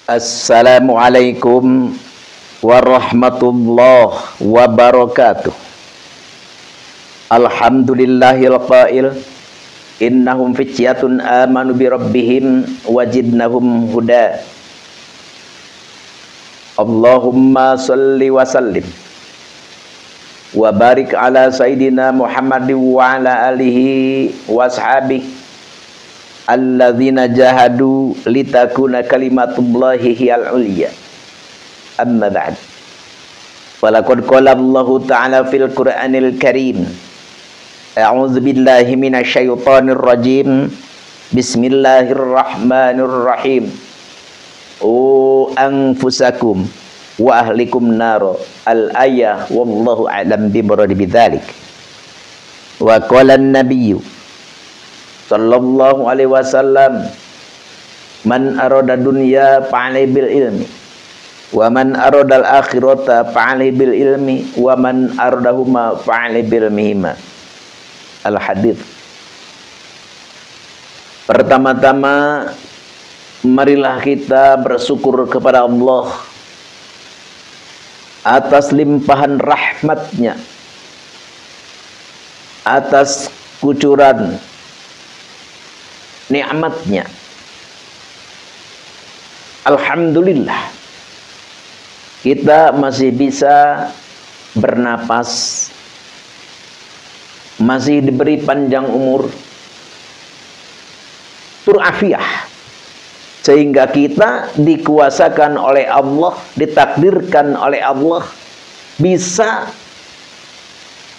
Assalamualaikum warahmatullahi wabarakatuh. Alhamdulillahil qail innahum fityatun amanu bi rabbihim wajidnahum huda. Allahumma salli wa sallim wa barik ala sayyidina Muhammadin wa ala alihi wa ashabihi alladzina jahadu litakuna kalimatullahi hiyal ulya. Amma ba'd. Walaqad qala Allahu ta'ala fil Qur'anil Karim. A'udzu billahi minasyaitonir rajim. Bismillahirrahmanirrahim. O anfusakum wa ahlikum naro. Al-ayah wallahu a'lam bimuradi bidzalik. Wa qala an-nabiyyu sallallahu alaihi wasallam, man arada dunya fa'alai bil ilmi wa man arada al akhirata fa'alai bil ilmi wa man aradahuma fa'alai bil ilmihima. Al hadits. Pertama-tama marilah kita bersyukur kepada Allah atas limpahan rahmatnya, atas kucuran nikmatnya. Alhamdulillah kita masih bisa bernapas, masih diberi panjang umur, turafiah, sehingga kita dikuasakan oleh Allah, ditakdirkan oleh Allah bisa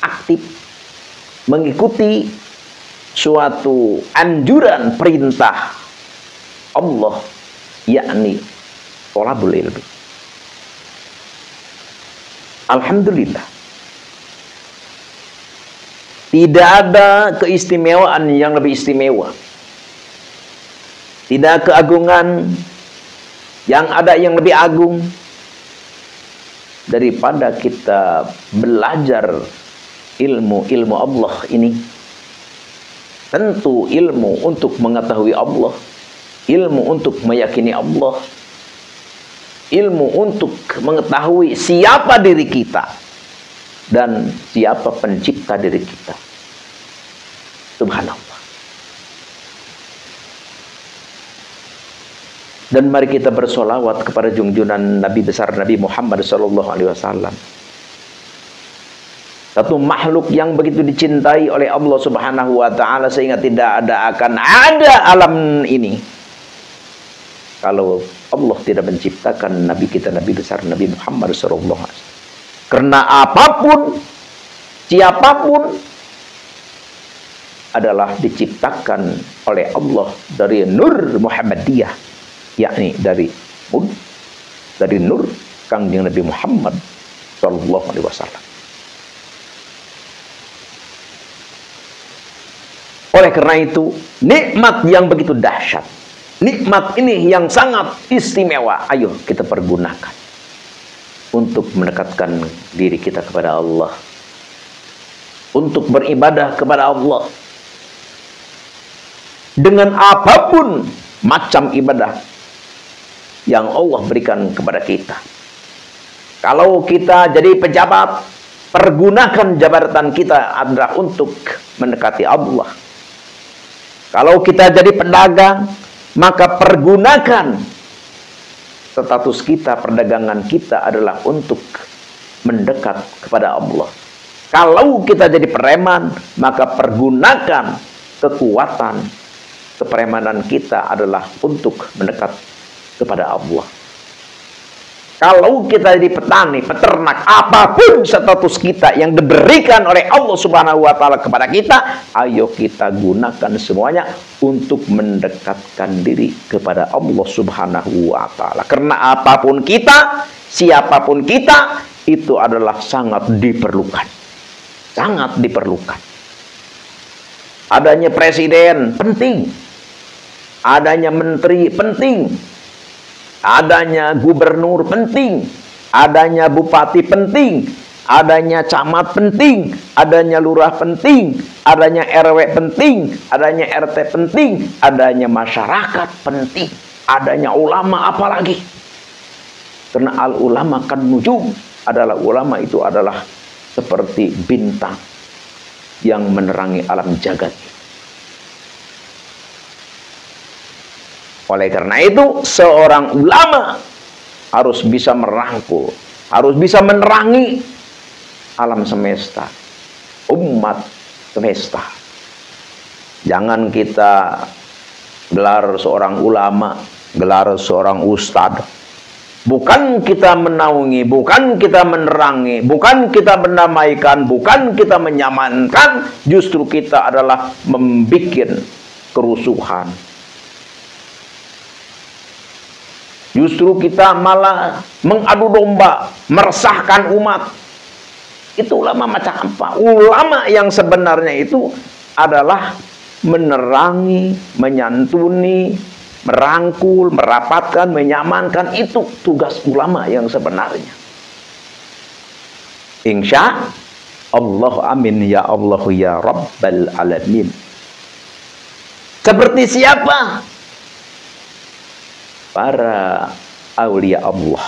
aktif mengikuti suatu anjuran perintah Allah, yakni thalabul ilmi. Alhamdulillah. Tidak ada keistimewaan yang lebih istimewa. Tidak keagungan yang ada yang lebih agung daripada kita belajar ilmu Allah ini. Tentu ilmu untuk mengetahui Allah, ilmu untuk meyakini Allah, ilmu untuk mengetahui siapa diri kita dan siapa pencipta diri kita. Subhanallah. Dan mari kita bersolawat kepada junjungan Nabi besar Nabi Muhammad SAW. Satu makhluk yang begitu dicintai oleh Allah Subhanahu wa ta'ala sehingga tidak akan ada alam ini kalau Allah tidak menciptakan Nabi kita, Nabi besar Nabi Muhammad SAW. Karena apapun, siapapun adalah diciptakan oleh Allah dari nur Muhammadiyah, yakni dari nur Kangjeng Nabi Muhammad SAW. Oleh karena itu, nikmat yang begitu dahsyat, nikmat ini yang sangat istimewa, ayo kita pergunakan untuk mendekatkan diri kita kepada Allah, untuk beribadah kepada Allah dengan apapun macam ibadah yang Allah berikan kepada kita. Kalau kita jadi pejabat, pergunakan jabatan kita adalah untuk mendekati Allah. Kalau kita jadi pedagang, maka pergunakan status kita, perdagangan kita adalah untuk mendekat kepada Allah. Kalau kita jadi preman, maka pergunakan kekuatan kepremanan kita adalah untuk mendekat kepada Allah. Kalau kita jadi petani, peternak, apapun status kita yang diberikan oleh Allah Subhanahu wa ta'ala kepada kita, ayo kita gunakan semuanya untuk mendekatkan diri kepada Allah Subhanahu wa ta'ala. Karena apapun kita, siapapun kita, itu adalah sangat diperlukan. Sangat diperlukan. Adanya presiden penting. Adanya menteri penting. Adanya gubernur penting, adanya bupati penting, adanya camat penting, adanya lurah penting, adanya RW penting, adanya RT penting, adanya masyarakat penting. adanya ulama apalagi. Karena al ulama kan nujum, adalah ulama itu adalah seperti bintang yang menerangi alam jagat. Oleh karena itu, seorang ulama harus bisa merangkul, harus bisa menerangi alam semesta, umat semesta. Jangan kita gelar seorang ulama, gelar seorang ustadz, bukan kita menaungi, bukan kita menerangi, bukan kita menamaikan, bukan kita menyamankan, justru kita adalah membuat kerusuhan. Justru kita malah mengadu domba, meresahkan umat. Itu ulama macam apa? Ulama yang sebenarnya itu adalah menerangi, menyantuni, merangkul, merapatkan, menyamankan. Itu tugas ulama yang sebenarnya. Insya Allah, amin ya Allah ya Rabbal Alamin. Seperti siapa? Para aulia Allah.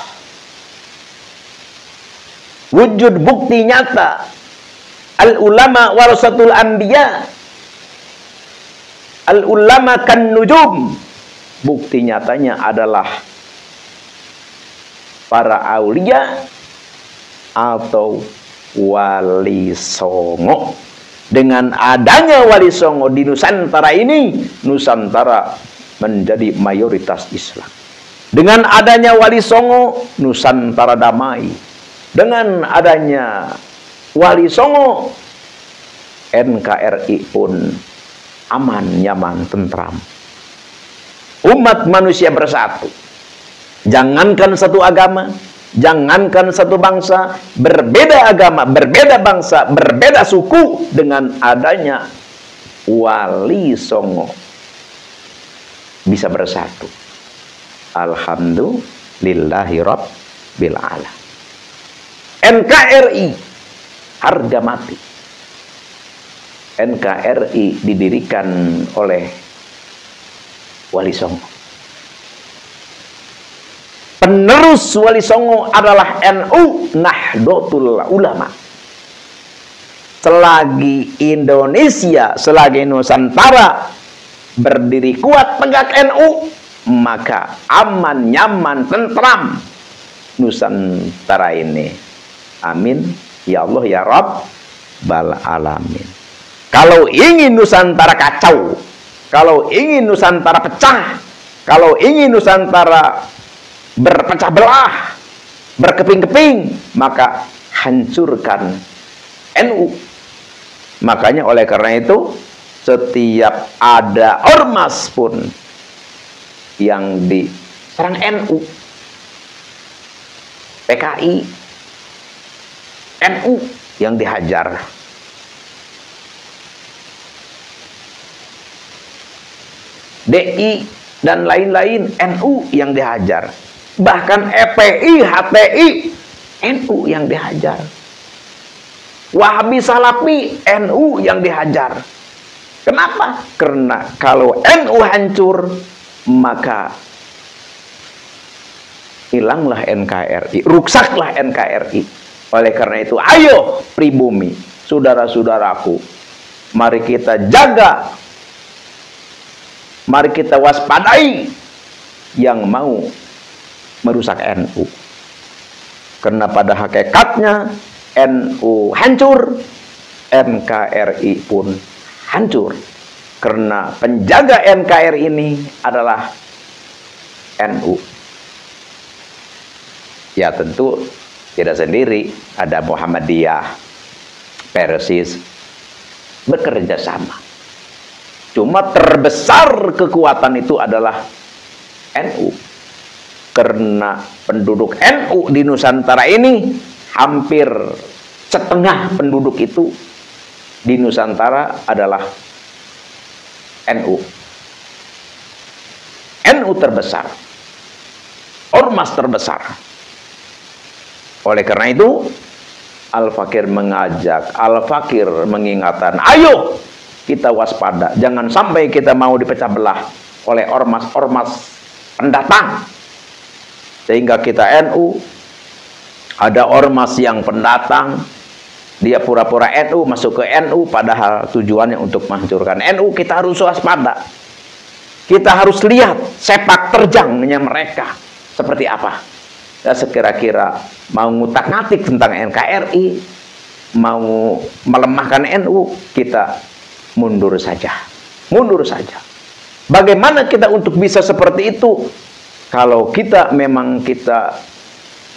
Wujud bukti nyata. Al ulama warasatul anbiya. Al ulama kan nujum. Bukti nyatanya adalah para aulia atau wali songo. Dengan adanya wali songo di Nusantara ini, Nusantara menjadi mayoritas Islam. Dengan adanya wali songo, Nusantara damai. Dengan adanya wali songo, NKRI pun aman, nyaman, tentram. Umat manusia bersatu. Jangankan satu agama, jangankan satu bangsa, berbeda agama, berbeda bangsa, berbeda suku, dengan adanya wali songo bisa bersatu. Alhamdulillahi Rabbil Alamin. NKRI harga mati. NKRI didirikan oleh Wali Songo. Penerus Wali Songo adalah NU, Nahdlatul Ulama. Selagi Indonesia, selagi Nusantara berdiri kuat tegak NU, maka aman, nyaman, tentram Nusantara ini. Amin ya Allah ya Rabbal Alamin. Kalau ingin Nusantara kacau, kalau ingin Nusantara pecah, kalau ingin Nusantara berpecah belah, berkeping-keping, maka hancurkan NU. Makanya oleh karena itu, setiap ada ormas pun yang diserang NU, PKI, NU yang dihajar. DI dan lain-lain, NU yang dihajar. Bahkan EPI, HTI, NU yang dihajar. Wahabi Salafi, NU yang dihajar. Kenapa? Karena kalau NU hancur, maka hilanglah NKRI, rusaklah NKRI. Oleh karena itu, ayo pribumi, saudara-saudaraku, mari kita jaga, mari kita waspadai yang mau merusak NU. Karena pada hakikatnya NU hancur, NKRI pun hancur. Karena penjaga NKRI ini adalah NU. Ya tentu tidak sendiri, ada Muhammadiyah, Persis, bekerja sama. Cuma terbesar kekuatan itu adalah NU. Karena penduduk NU di Nusantara ini hampir setengah penduduk itu di Nusantara adalah NU. NU terbesar, ormas terbesar. Oleh karena itu, Al-Fakir mengajak, Al-Fakir mengingatkan, ayo kita waspada, jangan sampai kita mau dipecah belah oleh ormas-ormas pendatang. Sehingga kita NU, ada ormas yang pendatang, dia pura-pura NU, masuk ke NU, padahal tujuannya untuk menghancurkan NU. Kita harus waspada. Kita harus lihat sepak terjangnya mereka seperti apa. Ya, sekira-kira mau ngutak-ngatik tentang NKRI, mau melemahkan NU, kita mundur saja. Mundur saja. Bagaimana kita untuk bisa seperti itu? Kalau kita memang kita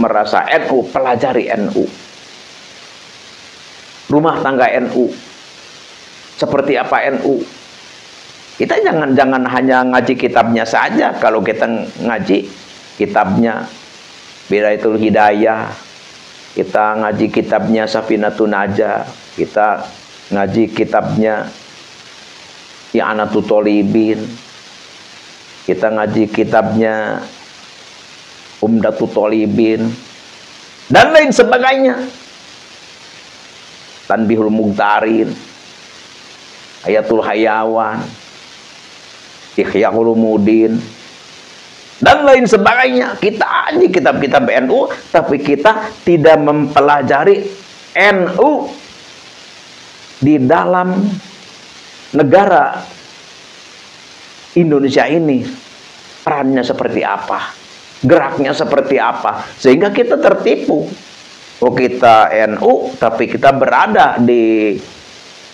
merasa NU, pelajari NU. Rumah tangga NU. Seperti apa NU? Kita jangan hanya ngaji kitabnya saja. Kalau kita ngaji kitabnya Bidaayatul Hidayah, kita ngaji kitabnya Safinatun Najah, kita ngaji kitabnya I'anatul Thalibin, kita ngaji kitabnya Umdatul Thalibin, dan lain sebagainya. Tanbihul Mughtarin, Ayatul Hayawan, Ihya Ulumuddin, dan lain sebagainya. Kita ngaji kitab-kitab NU, tapi kita tidak mempelajari NU di dalam negara Indonesia ini. Perannya seperti apa, geraknya seperti apa, sehingga kita tertipu. Oh, kita NU, tapi kita berada di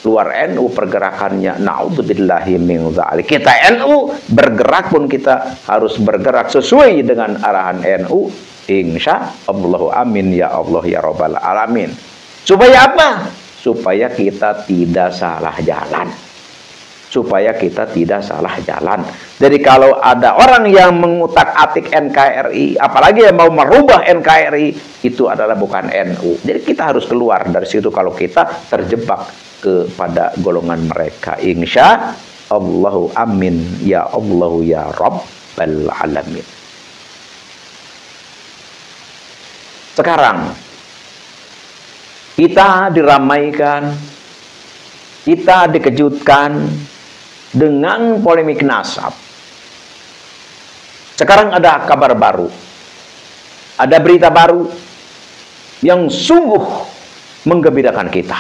luar NU pergerakannya. Na'udzubillahi min dzalik. Kita NU, bergerak pun kita harus bergerak sesuai dengan arahan NU. Insya Allah, amin ya Allah ya Rabbal alamin. Supaya apa? Supaya kita tidak salah jalan. Supaya kita tidak salah jalan. Jadi kalau ada orang yang mengutak-atik NKRI, apalagi yang mau merubah NKRI, itu adalah bukan NU. Jadi kita harus keluar dari situ kalau kita terjebak kepada golongan mereka. Insya Allahu amin ya Allah ya Rabbal alamin. Sekarang kita diramaikan, kita dikejutkan dengan polemik nasab. Sekarang ada kabar baru, ada berita baru yang sungguh menggembirakan kita.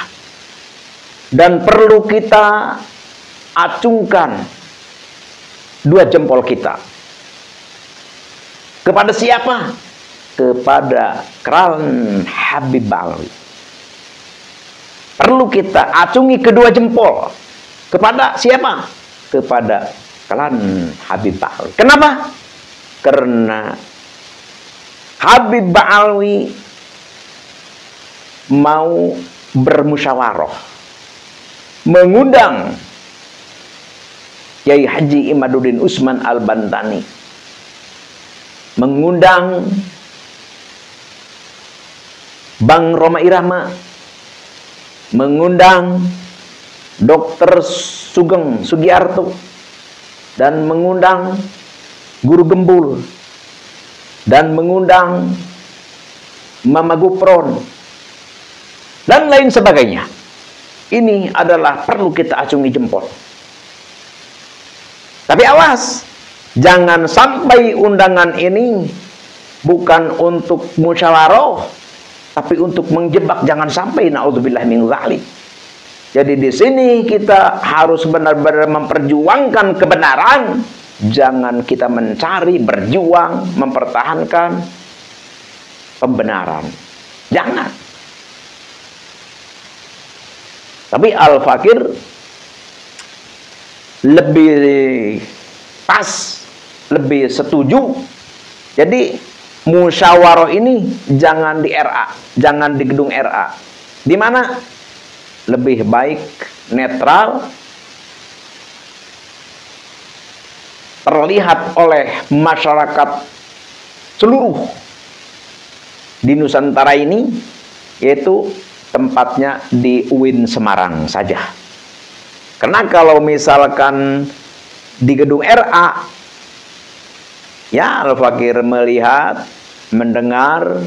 Dan perlu kita acungkan dua jempol kita. Kepada siapa? Kepada Kran Habib Alwi. Perlu kita acungi kedua jempol. Kepada siapa? Kepada Kran Habib Alwi. Kenapa? Karena Habib Alwi mau bermusyawarah, mengundang Kiai Haji Imaduddin Usman Al-Bantani, mengundang Bang Roma Irama, mengundang Dr. Sugeng Sugiarto, dan mengundang Guru Gembul, dan mengundang Mama Gupron, dan lain sebagainya. Ini adalah perlu kita acungi jempol. Tapi awas, jangan sampai undangan ini bukan untuk musyawarah, tapi untuk menjebak. Jangan sampai, naudzubillah min dzalik. Jadi di sini kita harus benar-benar memperjuangkan kebenaran. Jangan kita mencari, berjuang, mempertahankan pembenaran. Jangan. Tapi Al-Fakir lebih pas, lebih setuju. Jadi musyawarah ini jangan di RA, jangan di gedung RA. Di mana? Lebih baik netral, terlihat oleh masyarakat seluruh di Nusantara ini, yaitu tempatnya di UIN Semarang saja. Karena kalau misalkan di gedung RA, ya Al-Fakir melihat, mendengar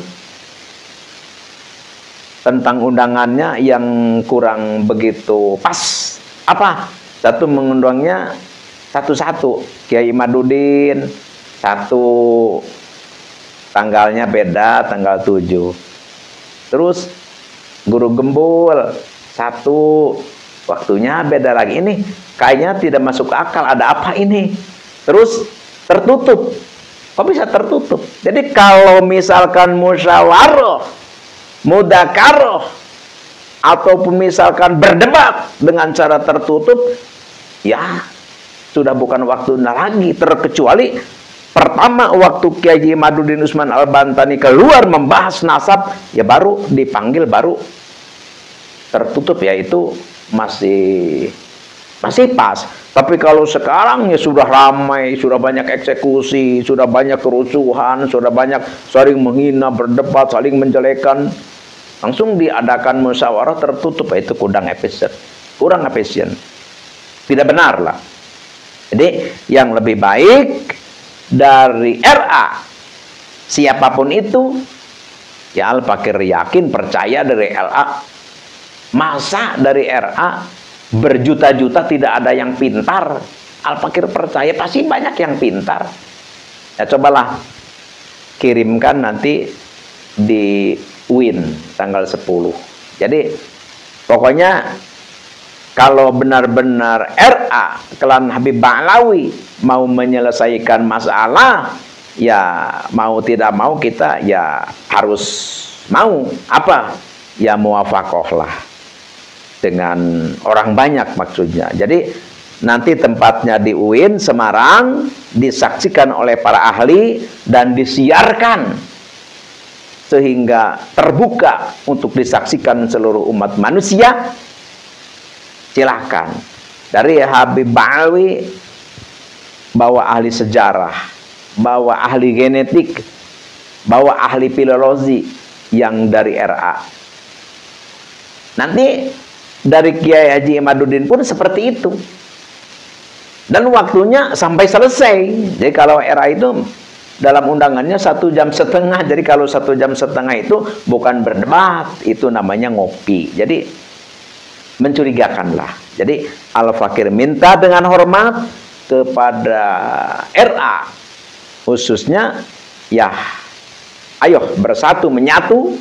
tentang undangannya yang kurang begitu pas. Apa? Satu mengundangnya satu-satu, Kiai Imaduddin, Satu tanggalnya beda, tanggal 7. Terus guru gembul, satu waktunya beda lagi. Ini kayaknya tidak masuk akal, ada apa ini? Terus tertutup. Kok bisa tertutup? Jadi kalau misalkan musyawarah, mudzakarah, ataupun misalkan berdebat dengan cara tertutup, ya sudah bukan waktunya lagi. Terkecuali pertama waktu Kiai Imaduddin Usman Al-Bantani keluar membahas nasab, ya baru dipanggil, baru tertutup, ya itu masih pas. Tapi kalau sekarang ya sudah ramai, sudah banyak eksekusi, sudah banyak kerusuhan, sudah banyak saling menghina, berdebat, saling menjelekan, langsung diadakan musyawarah tertutup, itu kurang efisien, tidak benar lah. Jadi yang lebih baik dari RA siapapun itu, ya Al-Fakir yakin, percaya dari LA, masa dari RA berjuta-juta tidak ada yang pintar? Al-Fakir percaya pasti banyak yang pintar. Ya cobalah kirimkan nanti di UIN tanggal 10. Jadi pokoknya kalau benar-benar RA Klan Habib Ba'alawi mau menyelesaikan masalah, ya mau tidak mau kita ya harus mau apa? Ya muwafaqah lah dengan orang banyak maksudnya. Jadi nanti tempatnya di UIN Semarang, disaksikan oleh para ahli dan disiarkan sehingga terbuka untuk disaksikan seluruh umat manusia. Silahkan. Dari Habib Ba'alawi bawa ahli sejarah, bawa ahli genetik, bawa ahli filologi yang dari RA. Nanti dari Kiai Haji Imaduddin pun seperti itu. Dan waktunya sampai selesai. Jadi kalau RA itu dalam undangannya 1,5 jam. Jadi kalau 1,5 jam itu bukan berdebat, itu namanya ngopi. Jadi mencurigakanlah. Jadi Al-Fakir minta dengan hormat kepada RA khususnya, ya ayo bersatu menyatu,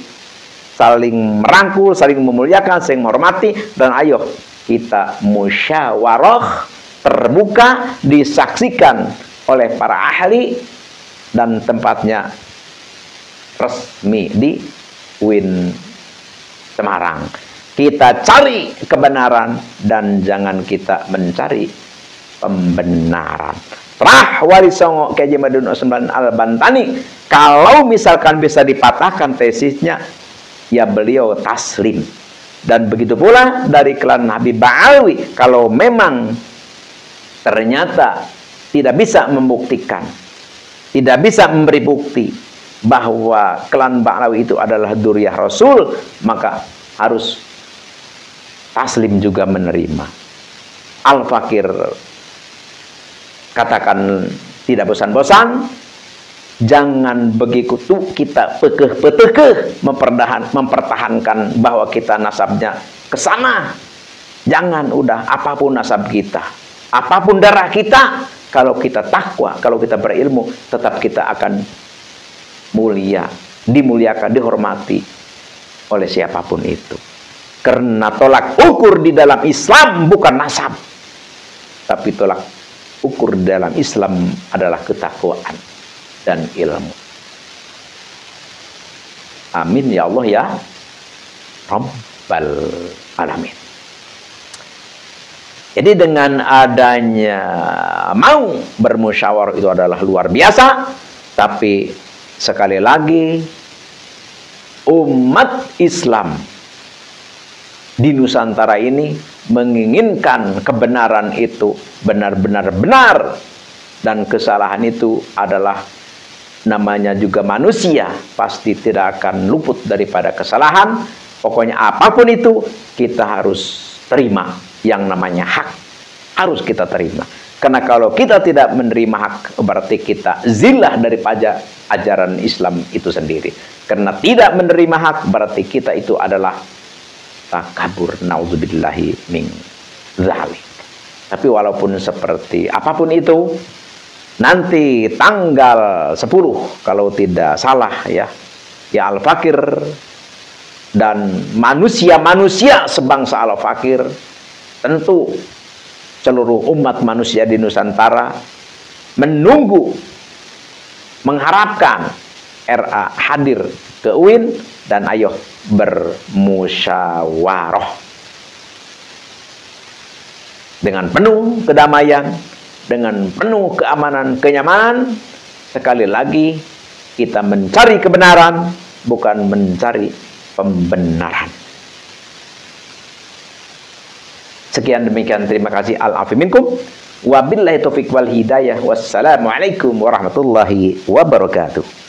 saling merangkul, saling memuliakan, saling menghormati, dan ayo kita musyawarah terbuka, disaksikan oleh para ahli, dan tempatnya resmi di UIN Semarang. Kita cari kebenaran dan jangan kita mencari pembenaran. Rah Wali Songo Kiai Imaduddin Usman Al-Bantani, kalau misalkan bisa dipatahkan tesisnya, ya beliau taslim. Dan begitu pula dari klan Habib Ba'alawi, kalau memang ternyata tidak bisa membuktikan, tidak bisa memberi bukti bahwa klan Ba'alawi itu adalah dzurriyyah Rasul, maka harus taslim juga menerima. Al-Fakir katakan tidak bosan-bosan, jangan begitu kita pekeh-pekeh mempertahankan bahwa kita nasabnya ke sana. Jangan, udah apapun nasab kita, apapun darah kita, kalau kita takwa, kalau kita berilmu, tetap kita akan mulia, dimuliakan, dihormati oleh siapapun itu. Karena tolak ukur di dalam Islam bukan nasab, tapi tolak ukur di dalam Islam adalah ketakwaan dan ilmu. Amin ya Allah ya Rabbal Alamin. Jadi dengan adanya mau bermusyawarah itu adalah luar biasa. Tapi sekali lagi, umat Islam di Nusantara ini menginginkan kebenaran itu benar-benar benar, dan kesalahan itu adalah namanya juga manusia, pasti tidak akan luput daripada kesalahan. Pokoknya apapun itu kita harus terima, yang namanya hak harus kita terima. Karena kalau kita tidak menerima hak, berarti kita zillah daripada ajaran Islam itu sendiri. Karena tidak menerima hak, berarti kita itu adalah takabur, naudzubillahi min dzalik. Tapi walaupun seperti apapun itu, nanti tanggal 10 kalau tidak salah ya Al-Fakir dan manusia-manusia sebangsa Al-Fakir, tentu seluruh umat manusia di Nusantara menunggu, mengharapkan RA hadir ke UIN dan ayo bermusyawarah dengan penuh kedamaian, dengan penuh keamanan, kenyamanan. Sekali lagi, kita mencari kebenaran, bukan mencari pembenaran. Sekian demikian, terima kasih. Al-afi minkum. Wabillahi taufiq wal hidayah. Wassalamualaikum warahmatullahi wabarakatuh.